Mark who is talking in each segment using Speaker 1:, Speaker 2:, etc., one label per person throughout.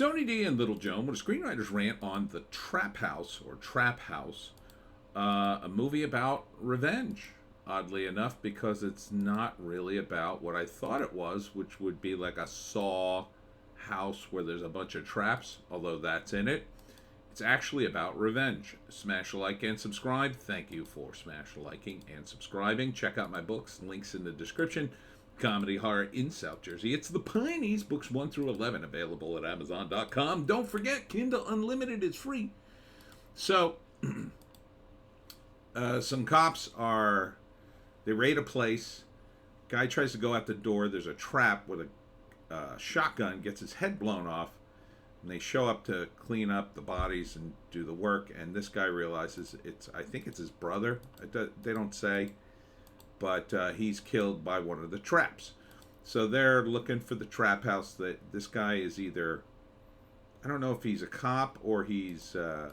Speaker 1: Tony D and Little Joan with a screenwriter's rant on The Trap House, or Trap House, a movie about revenge, oddly enough, because it's not really about what I thought it was, which would be like a Saw house where there's a bunch of traps, although that's in it. It's actually about revenge. Smash a like and subscribe. Thank you for smash liking and subscribing. Check out my books, links in the description. Comedy horror in South Jersey. It's the Pineys, books 1 through 11, available at Amazon.com. Don't forget, Kindle Unlimited is free. So, some cops they raid a place. Guy tries to go out the door. There's a trap with a shotgun, gets his head blown off. And they show up to clean up the bodies and do the work. And this guy realizes I think it's his brother. They don't say. But he's killed by one of the traps. So they're looking for the trap house. This guy is either, I don't know if he's a cop or he's a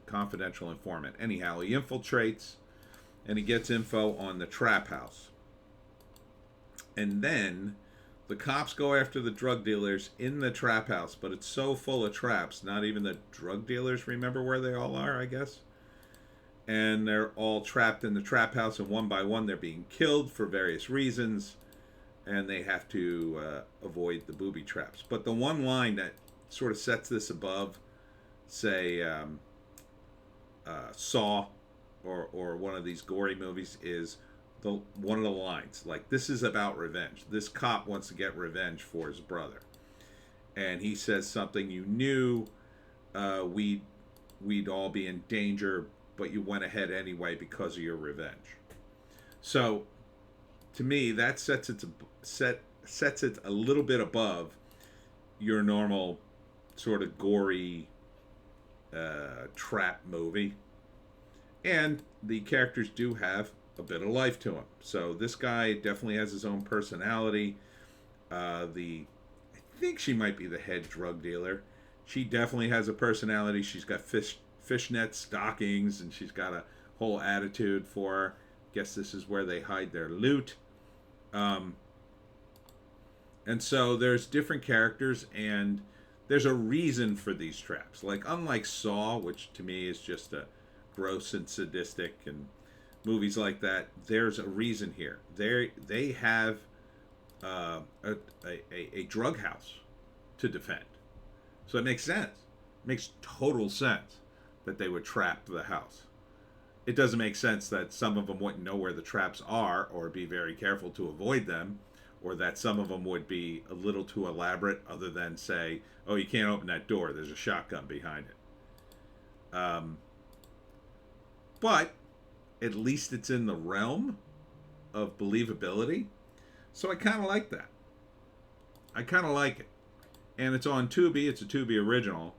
Speaker 1: confidential informant. Anyhow, he infiltrates and he gets info on the trap house. And then the cops go after the drug dealers in the trap house, but it's so full of traps, not even the drug dealers remember where they all are, I guess. And they're all trapped in the trap house, and one by one they're being killed for various reasons, and they have to avoid the booby traps. But the one line that sort of sets this above, say, Saw or one of these gory movies is one of the lines. Like, this is about revenge. This cop wants to get revenge for his brother. And he says something, you knew we'd all be in danger, but you went ahead anyway because of your revenge. So, to me, that sets it a little bit above your normal sort of gory trap movie. And the characters do have a bit of life to them. So this guy definitely has his own personality. I think she might be the head drug dealer. She definitely has a personality. She's got fishnet stockings, and she's got a whole attitude for her. Guess this is where they hide their loot. And so there's different characters, and there's a reason for these traps. Like, unlike Saw, which to me is just a gross and sadistic, and movies like that, there's a reason here. They have a drug house to defend. So it makes sense. It makes total sense that they would trap the house. It doesn't make sense that some of them wouldn't know where the traps are or be very careful to avoid them, or that some of them would be a little too elaborate other than say, oh, you can't open that door, there's a shotgun behind it. But at least it's in the realm of believability. So I kind of like that. I kind of like it. And it's on Tubi. It's a Tubi original.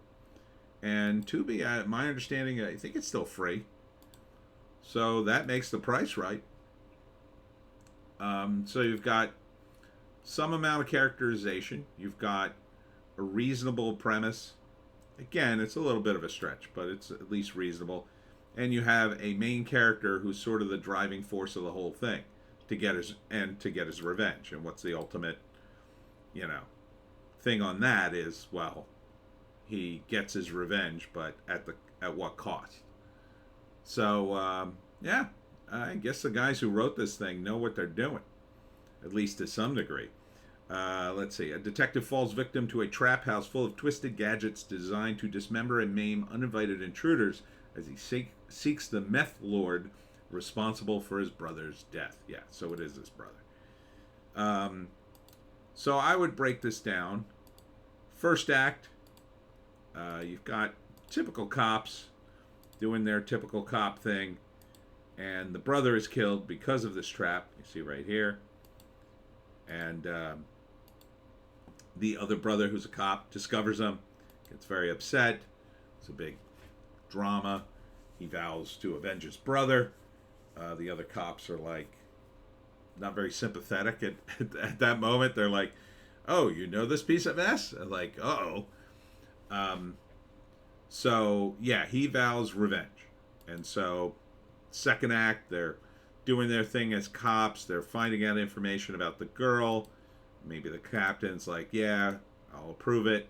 Speaker 1: And Tubi, my understanding, I think it's still free. So that makes the price right. So you've got some amount of characterization. You've got a reasonable premise. Again, it's a little bit of a stretch, but it's at least reasonable. And you have a main character who's sort of the driving force of the whole thing to get his revenge. And what's the ultimate, thing on that is, well, he gets his revenge, but at what cost? So yeah, I guess the guys who wrote this thing know what they're doing, at least to some degree. Let's see. A detective falls victim to a trap house full of twisted gadgets designed to dismember and maim uninvited intruders as he seeks the meth lord responsible for his brother's death. Yeah, so it is his brother. So I would break this down. First act, you've got typical cops doing their typical cop thing, and the brother is killed because of this trap. You see right here. And the other brother, who's a cop, discovers him, gets very upset. It's a big drama. He vows to avenge his brother. The other cops are like not very sympathetic at that moment. They're like, oh, you know this piece of mess? And like, uh-oh. So yeah, he vows revenge. And so second act, they're doing their thing as cops. They're finding out information about the girl. Maybe the captain's like, yeah, I'll approve it.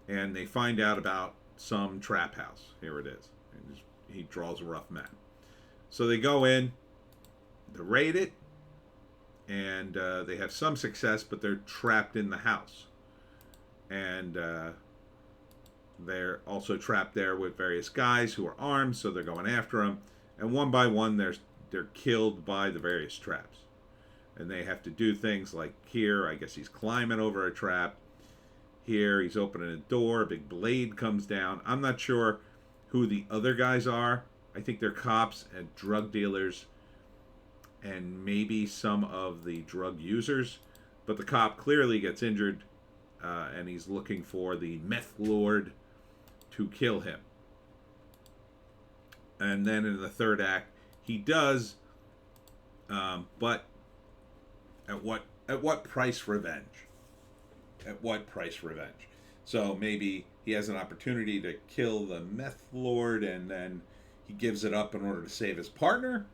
Speaker 1: and they find out about some trap house. Here it is. And he draws a rough map. So they go in, they raid it, and they have some success, but they're trapped in the house. And they're also trapped there with various guys who are armed, so they're going after them. And one by one, they're killed by the various traps. And they have to do things like here, I guess he's climbing over a trap. Here, he's opening a door, a big blade comes down. I'm not sure who the other guys are. I think they're cops and drug dealers and maybe some of the drug users. But the cop clearly gets injured, and he's looking for the meth lord to kill him. And then in the third act, he does, but at what price revenge? At what price revenge? So maybe he has an opportunity to kill the meth lord, and then he gives it up in order to save his partner,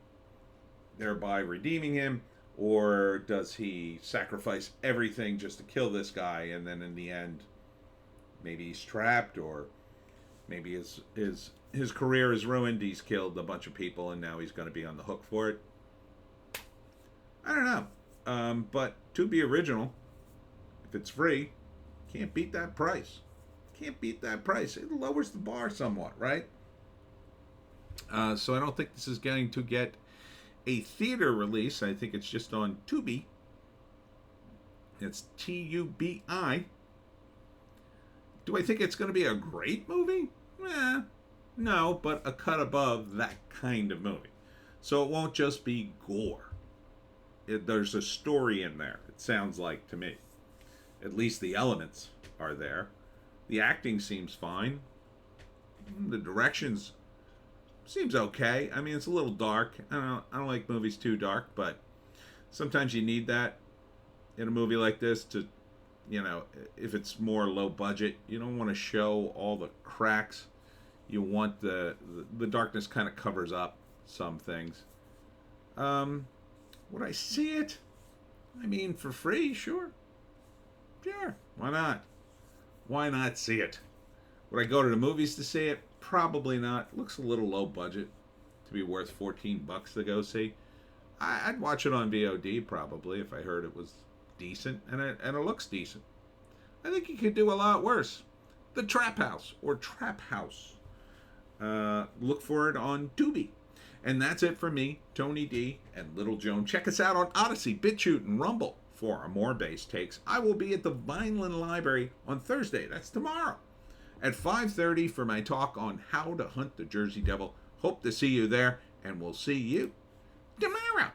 Speaker 1: thereby redeeming him. Or does he sacrifice everything just to kill this guy, and then in the end, maybe he's trapped, or maybe his career is ruined. He's killed a bunch of people, and now he's going to be on the hook for it. I don't know. But to be original, if it's free, can't beat that price. Can't beat that price. It lowers the bar somewhat, right? So I don't think this is going to get a theater release. I think it's just on Tubi. It's Tubi. Do I think it's going to be a great movie? No, but a cut above that kind of movie. So it won't just be gore. There's a story in there, it sounds like to me. At least the elements are there. The acting seems fine. The directions seems okay. I mean, it's a little dark. I don't like movies too dark, but sometimes you need that in a movie like this to, if it's more low budget, you don't want to show all the cracks. You want the darkness kind of covers up some things. Would I see it? I mean, for free, sure. Sure, why not? Why not see it? Would I go to the movies to see it? Probably not. It looks a little low budget to be worth $14 to go see. I'd watch it on VOD probably if I heard it was decent, and it looks decent. I think you could do a lot worse. The Trap House or Trap House. Look for it on Tubi. And that's it for me, Tony D, and Little Joan. Check us out on Odysee, Bitchute, and Rumble for more bass takes. I will be at the Vineland Library on Thursday. That's tomorrow. At 5:30 for my talk on how to hunt the Jersey Devil. Hope to see you there, and we'll see you tomorrow.